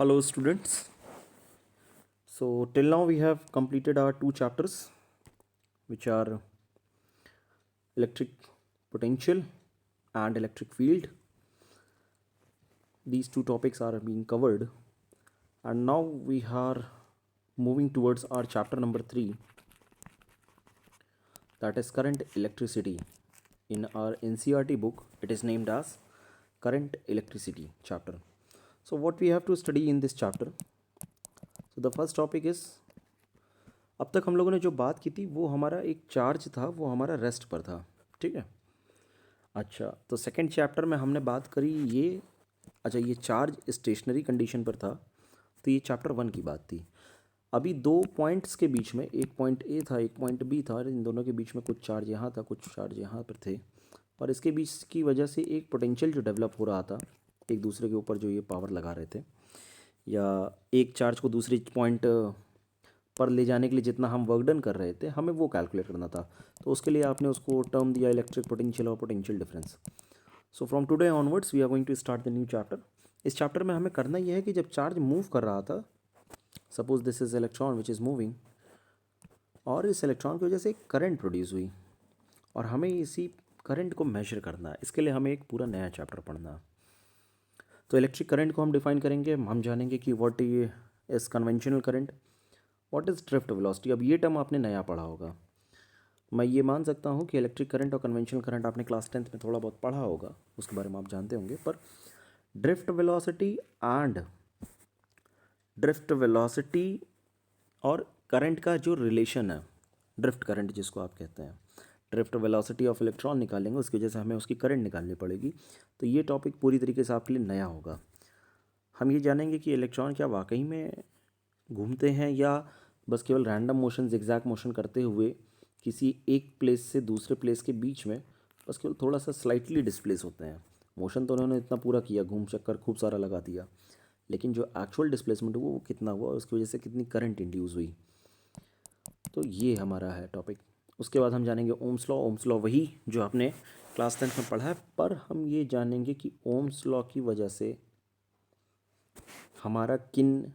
Hello, students. So, till now we have completed our two chapters, which are electric potential and electric field. These two topics are being covered, and now we are moving towards our chapter number 3, that is current electricity. In our NCERT book, it is named as current electricity chapter. So, what we have to study in this chapter? So, the first topic is, अब तक हम लोगों ने जो बात की थी वो हमारा एक चार्ज था, वो हमारा रेस्ट पर था, ठीक है। अच्छा, तो सेकंड चैप्टर में हमने बात करी ये, अच्छा ये चार्ज स्टेशनरी कंडीशन पर था, तो ये चैप्टर 1 की बात थी। अभी दो पॉइंट्स के बीच में, एक पॉइंट ए था, एक पॉइंट बी था, और इन दोनों के बीच में कुछ चार्ज यहाँ था, कुछ चार्ज यहाँ पर थे, और इसके बीच की वजह से एक पोटेंशियल जो डेवलप हो रहा था एक दूसरे के ऊपर, जो ये पावर लगा रहे थे, या एक चार्ज को दूसरे पॉइंट पर ले जाने के लिए जितना हम वर्क डन कर रहे थे, हमें वो कैलकुलेट करना था। तो उसके लिए आपने उसको टर्म दिया इलेक्ट्रिक पोटेंशियल और potential difference. So from today onwards we are going to start the new chapter. इस चैप्टर में हमें करना यह है कि जब चार्ज मूव कर रहा था, suppose this is electron which is moving, और इस इलेक्ट्रॉन की वजह से एक करंट प्रोड्यूस हुई, और हमें इसी करंट को मेजर करना है। इसके लिए हमें एक पूरा नया चैप्टर पढ़ना है। तो इलेक्ट्रिक करंट को हम डिफाइन करेंगे, हम जानेंगे कि what is conventional current, what is drift velocity. अब ये टर्म आपने नया पढ़ा होगा। मैं ये मान सकता हूँ कि इलेक्ट्रिक करंट और कन्वेंशनल करंट आपने क्लास 10th में थोड़ा बहुत पढ़ा होगा, उसके बारे में आप जानते होंगे, पर ड्रिफ्ट वेलोसिटी और करंट का जो रिलेशन है, ड्रिफ्ट करंट जिसको आप कहते हैं, ड्रिफ्ट वेलोसिटी ऑफ इलेक्ट्रॉन निकालेंगे, उसकी वजह से हमें उसकी करंट निकालनी पड़ेगी। तो ये टॉपिक पूरी तरीके से आपके लिए नया होगा। हम ये जानेंगे कि इलेक्ट्रॉन क्या वाकई में घूमते हैं, या बस केवल रैंडम मोशन, जिगजैग मोशन करते हुए किसी एक प्लेस से दूसरे प्लेस के बीच में बस केवल थोड़ा सा स्लाइटली डिस्प्लेस होते हैं। मोशन तो उन्होंने इतना पूरा किया, घूम चक्कर खूब सारा लगा दिया, लेकिन जो एक्चुअल डिस्प्लेसमेंट हुआ वो कितना हुआ और उसकी वजह से कितनी करंट इंड्यूस हुई। तो ये हमारा है टॉपिक। उसके बाद हम जानेंगे ओम्स लॉ। ओम्स लॉ वही जो आपने क्लास 10th में पढ़ा है, पर हम ये जानेंगे कि ओम्स लॉ की वजह से हमारा किन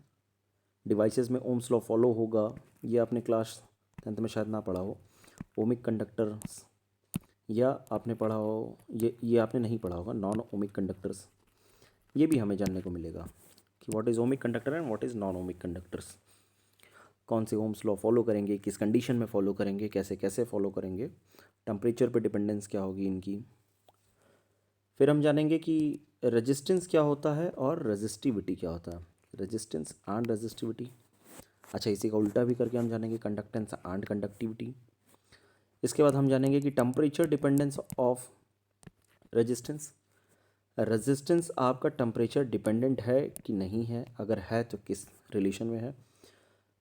डिवाइसेस में ओम्स लॉ फॉलो होगा। ये आपने क्लास 10th में शायद ना पढ़ा हो। ओमिक कंडक्टर्स, या आपने पढ़ा हो, ये आपने नहीं पढ़ा होगा, नॉन ओमिक कंडक्टर्स। ये भी हमें जानने को मिलेगा कि what is ohmic conductor and what is non ohmic conductors. कौन से ओम्स लॉ फॉलो करेंगे, किस कंडीशन में फॉलो करेंगे, कैसे कैसे फॉलो करेंगे, टेम्परेचर पे डिपेंडेंस क्या होगी इनकी। फिर हम जानेंगे कि रेजिस्टेंस क्या होता है और रेजिस्टिविटी क्या होता है, रेजिस्टेंस एंड रेजिस्टिविटी। अच्छा, इसी का उल्टा भी करके हम जानेंगे कंडक्टेंस एंड कंडक्टिविटी। इसके बाद हम जानेंगे कि temperature dependence of resistance, resistance आपका टेम्परेचर डिपेंडेंट है कि नहीं है, अगर है तो किस रिलेशन में है।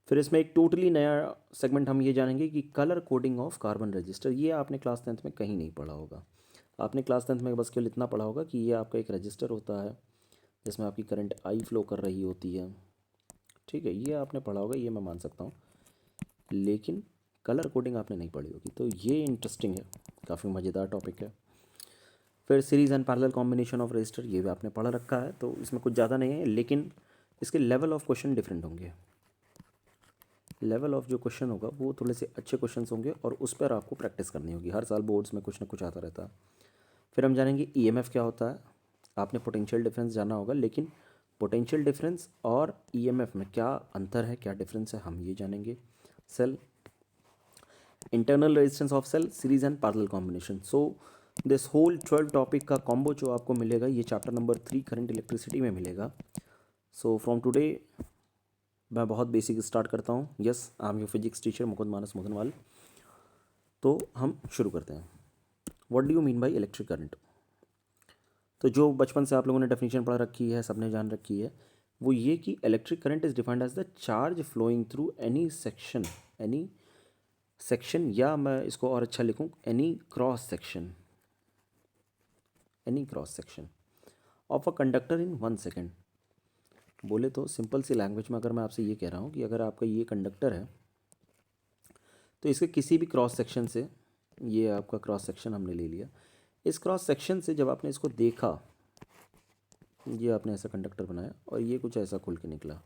फिर इसमें एक टोटली नया सेगमेंट हम ये जानेंगे कि colour coding of carbon register. ये आपने क्लास 10th में कहीं नहीं पढ़ा होगा। आपने क्लास 10th में बस केवल इतना पढ़ा होगा कि ये आपका एक रजिस्टर होता है जिसमें आपकी करंट आई फ्लो कर रही होती है, ठीक है, ये आपने पढ़ा होगा, ये मैं मान सकता हूँ, लेकिन कलर कोडिंग आपने नहीं पढ़ी होगी। तो ये इंटरेस्टिंग है, काफ़ी मज़ेदार टॉपिक है। फिर series and parallel combination of register, ये भी आपने पढ़ा रखा है, तो इसमें कुछ ज़्यादा नहीं है, लेकिन इसके लेवल ऑफ क्वेश्चन डिफरेंट होंगे। लेवल ऑफ जो क्वेश्चन होगा वो थोड़े से अच्छे क्वेश्चंस होंगे, और उस पर आपको प्रैक्टिस करनी होगी। हर साल बोर्ड्स में कुछ ना कुछ आता रहता है। फिर हम जानेंगे ईएमएफ क्या होता है। आपने पोटेंशियल डिफरेंस जाना होगा, लेकिन पोटेंशियल डिफरेंस और ईएमएफ में क्या अंतर है, क्या डिफरेंस है, हम ये जानेंगे। Cell, internal resistance of cell, series and parallel combination. So this whole 12 topic का कॉम्बो जो आपको मिलेगा, ये चैप्टर नंबर 3 करंट इलेक्ट्रिसिटी में मिलेगा। सो फ्रॉम टुडे मैं बहुत बेसिक स्टार्ट करता हूँ। Yes, I am your physics teacher Mukund Manas Mohanwal. तो हम शुरू करते हैं। What do you mean by electric current. तो जो बचपन से आप लोगों ने डेफिनेशन पढ़ रखी है, सबने जान रखी है, वो ये कि electric current is defined as the charge flowing through any section, या मैं इसको और अच्छा लिखूँ, any cross section of a conductor in 1 second. बोले तो सिंपल सी लैंग्वेज में अगर मैं आपसे ये कह रहा हूँ कि अगर आपका ये कंडक्टर है, तो इसके किसी भी क्रॉस सेक्शन से, ये आपका क्रॉस सेक्शन हमने ले लिया, इस क्रॉस सेक्शन से जब आपने इसको देखा, ये आपने ऐसा कंडक्टर बनाया और ये कुछ ऐसा खुल के निकला।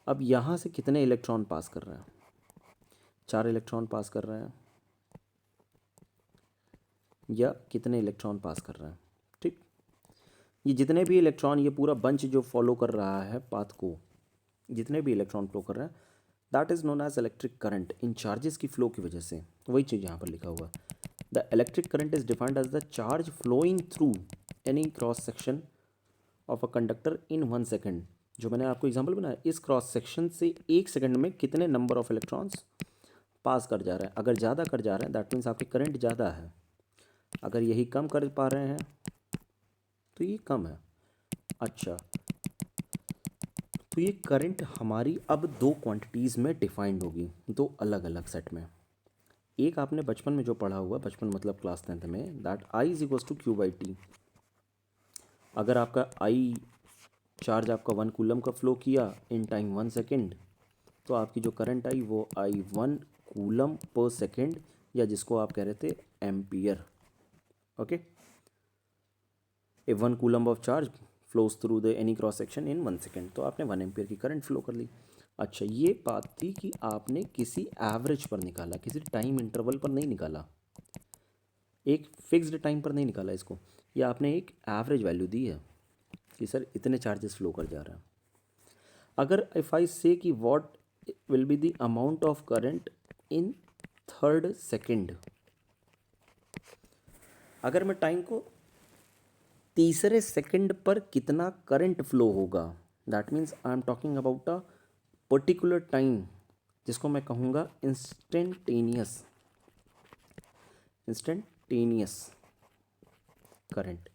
अब यहाँ से कितने इलेक्ट्रॉन पास कर रहे हैं? 4 इलेक्ट्रॉन पास कर रहे हैं या कितने इलेक्ट्रॉन पास कर रहे हैं? ठीक, ये जितने भी इलेक्ट्रॉन, ये पूरा बंच जो फॉलो कर रहा है पाथ को, जितने भी इलेक्ट्रॉन फ्लो कर रहे हैं, that is known as electric current इन चार्जेस की फ्लो की वजह से। वही चीज़ यहाँ पर लिखा हुआ, the electric current is defined as the charge flowing through any cross section of a conductor in 1 second. जो मैंने आपको एग्जांपल बनाया, इस क्रॉस सेक्शन से 1 सेकेंड में कितने नंबर ऑफ इलेक्ट्रॉन्स पास कर जा रहे हैं। अगर ज़्यादा कर जा रहे हैं दैट मीन्स आपकी करंट ज़्यादा है, अगर यही कम कर पा रहे हैं तो ये कम है। अच्छा, तो ये करंट हमारी अब दो क्वांटिटीज़ में डिफाइंड होगी, दो अलग अलग सेट में। एक आपने बचपन में जो पढ़ा हुआ, बचपन मतलब क्लास 10th में, that I is equals to Q by T. अगर आपका आई चार्ज आपका 1 कूलम का फ्लो किया इन टाइम 1 सेकेंड, तो आपकी जो करंट आई वो आई 1 कूलम पर सेकेंड, या जिसको आप कह रहे थे ampere. Okay, A 1 coulomb of charge flows through the any cross section in 1 second, तो आपने 1 एम्पियर की करंट फ्लो कर ली। अच्छा, ये बात थी कि आपने किसी एवरेज पर निकाला, किसी टाइम इंटरवल पर नहीं निकाला, एक फिक्स्ड टाइम पर नहीं निकाला इसको, या आपने एक एवरेज वैल्यू दी है कि सर इतने चार्जेस फ्लो कर जा रहा है। अगर इफ़ आई से कि what will be the amount of current in 3rd second, अगर मैं टाइम को तीसरे सेकंड पर कितना करंट फ्लो होगा, that means I am talking about a particular time, जिसको मैं कहूँगा इंस्टेंटेनियस करंट।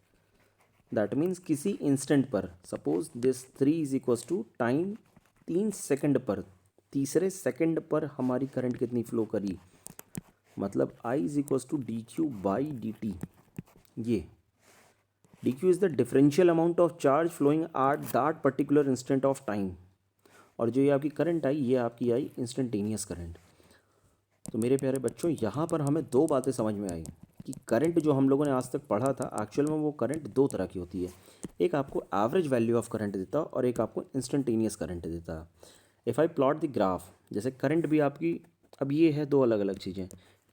दैट मीन्स किसी इंस्टेंट पर, suppose this 3 is equals to time 3 second पर, तीसरे सेकंड पर हमारी करंट कितनी फ्लो करी, मतलब I is equals to d q by d t. ये d q is the differential amount of charge flowing at that particular instant of time, और जो ये आपकी करंट आई, ये आपकी आई इंस्टेंटेनियस करंट। तो मेरे प्यारे बच्चों, यहाँ पर हमें दो बातें समझ में आई कि करंट जो हम लोगों ने आज तक पढ़ा था, एक्चुअल में वो करंट दो तरह की होती है। एक आपको एवरेज वैल्यू ऑफ करंट देता है और एक आपको इंस्टेंटेनियस करंट देता है। If I plot the graph, जैसे करंट भी आपकी, अब ये है दो अलग अलग चीज़ें,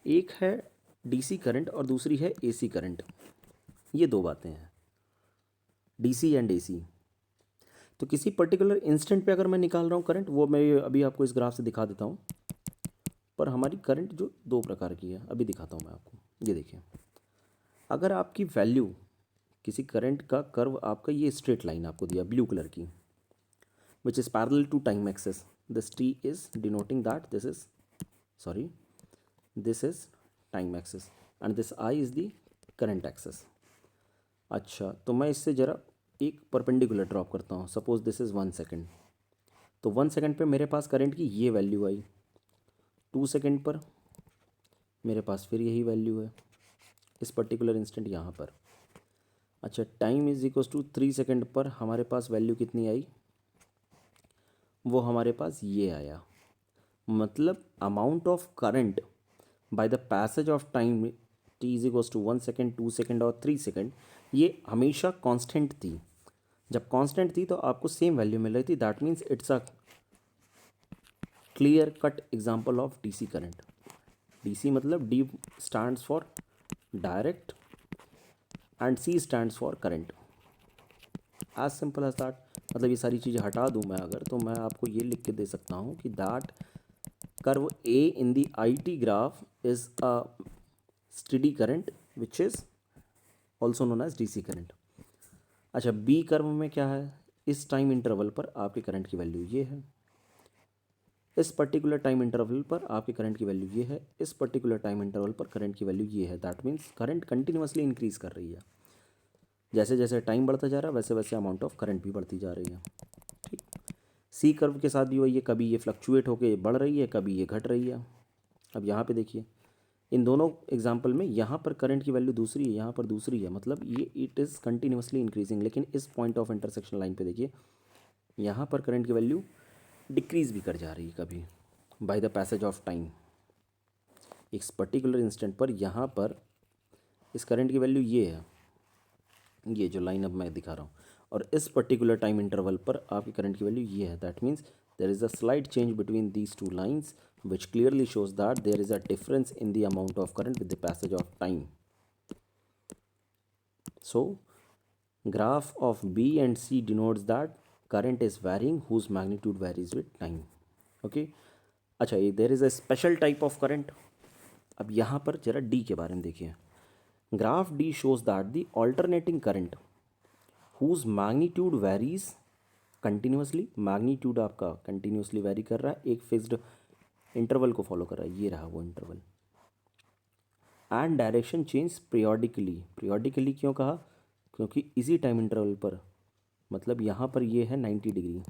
एक है डीसी करंट और दूसरी है एसी करंट। ये दो बातें हैं, डीसी एंड एसी। तो किसी पर्टिकुलर इंस्टेंट पे अगर मैं निकाल रहा हूँ करंट, वो मैं अभी आपको इस ग्राफ से दिखा देता हूँ। पर हमारी करंट जो दो प्रकार की है, अभी दिखाता हूँ मैं आपको। ये देखिए, अगर आपकी वैल्यू, किसी करंट का कर्व आपका, ये स्ट्रेट लाइन आपको दिया ब्लू कलर की, which is parallel to time axis, this T is denoting that this is time axis and this I is the current axis. अच्छा, तो मैं इससे ज़रा एक परपेंडिकुलर ड्रॉप करता हूँ, सपोज दिस इज़ 1 सेकेंड, तो 1 सेकेंड पे मेरे पास करंट की ये वैल्यू आई, 2 सेकेंड पर मेरे पास फिर यही वैल्यू है इस पर्टिकुलर इंस्टेंट यहाँ पर। अच्छा, time is equals to 3 second पर हमारे पास वैल्यू कितनी आई, वो हमारे पास ये आया। मतलब amount of current by the passage of time T is equals to 1 second, 2 second और 3 सेकेंड, ये हमेशा कांस्टेंट थी। जब कांस्टेंट थी तो आपको सेम वैल्यू मिल रही थी, that means it's a clear cut example of DC current. DC मतलब D stands for direct and C stands for current, as simple as that. मतलब ये सारी चीज़ें हटा दूँ मैं अगर, तो मैं आपको ये लिख के दे सकता हूँ कि that curve A in the I T graph is a steady current which is also known as DC current. अच्छा, बी कर्व में क्या है, इस टाइम इंटरवल पर आपके करंट की वैल्यू ये है, इस पर्टिकुलर टाइम इंटरवल पर आपके करंट की वैल्यू ये है, इस पर्टिकुलर टाइम इंटरवल पर करंट की वैल्यू ये है। That means current continuously increase कर रही है, जैसे जैसे टाइम बढ़ता जा रहा है वैसे वैसे अमाउंट ऑफ करंट भी बढ़ती जा रही है। ठीक, सी कर्व के साथ भी वही है, कभी ये फ्लक्चुएट होकर बढ़ रही है, कभी ये घट रही है। अब यहाँ पे देखिए, इन दोनों एग्जाम्पल में यहाँ पर करंट की वैल्यू दूसरी है, यहाँ पर दूसरी है, मतलब ये इट इज़ कंटिन्यूसली इंक्रीजिंग। लेकिन इस पॉइंट ऑफ इंटरसेक्शन लाइन पे देखिए, यहाँ पर करंट की वैल्यू डिक्रीज़ भी कर जा रही है कभी bye the passage of time. इस पर्टिकुलर इंस्टेंट पर यहाँ पर इस करंट की वैल्यू ये है, ये जो लाइन अब मैं दिखा रहा हूँ, और इस पर्टिकुलर टाइम इंटरवल पर आपकी करंट की वैल्यू ये है। That means there is a slight change between these two lines which clearly shows that there is a difference in the amount of current with the passage of time. So graph of B and C denotes that current is varying whose magnitude varies with time. Okay. अच्छा, ये there is a special type of current. अब यहाँ पर जरा D के बारे में देखिए। Graph D shows that the alternating current whose magnitude varies continuously, magnitude आपका continuously vary कर रहा है, एक fixed interval को follow कर रहा है, ये रहा वो interval, and direction change periodically. periodically क्यों कहा? क्योंकि इसी टाइम इंटरवल पर, मतलब यहाँ पर ये है 90 डिग्री,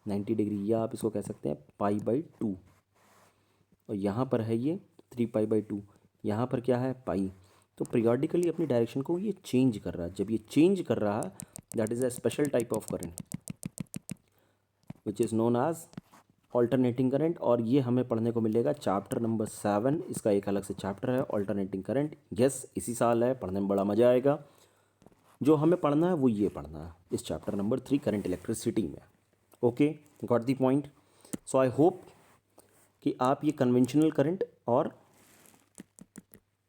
90 डिग्री, या आप इसको कह सकते हैं π/2, और यहाँ पर है ये 3π/2, यहाँ पर क्या है पाई। तो पीरियोडिकली अपनी डायरेक्शन को ये चेंज कर रहा है। जब ये चेंज कर रहा है that is a special type of current which is known as alternating current. और ये हमें पढ़ने को मिलेगा चैप्टर नंबर 7, इसका एक अलग से चैप्टर है ऑल्टरनेटिंग करंट। यस, इसी साल है, पढ़ने में बड़ा मज़ा आएगा। जो हमें पढ़ना है वो ये पढ़ना है इस चैप्टर नंबर 3 करंट इलेक्ट्रिसिटी में। Okay, got the point. So I hope कि आप ये कन्वेंशनल करंट और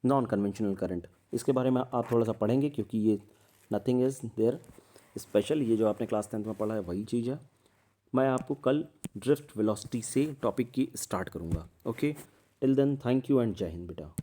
नॉन कन्वेंशनल करंट इसके बारे में आप थोड़ा सा पढ़ेंगे, क्योंकि ये नथिंग इज़ देयर स्पेशल। ये जो आपने क्लास 10th में पढ़ा है वही चीज़ है। मैं आपको कल ड्रिफ्ट वेलोसिटी से टॉपिक की स्टार्ट करूँगा। Okay, till then thank you and Jai Hind बेटा।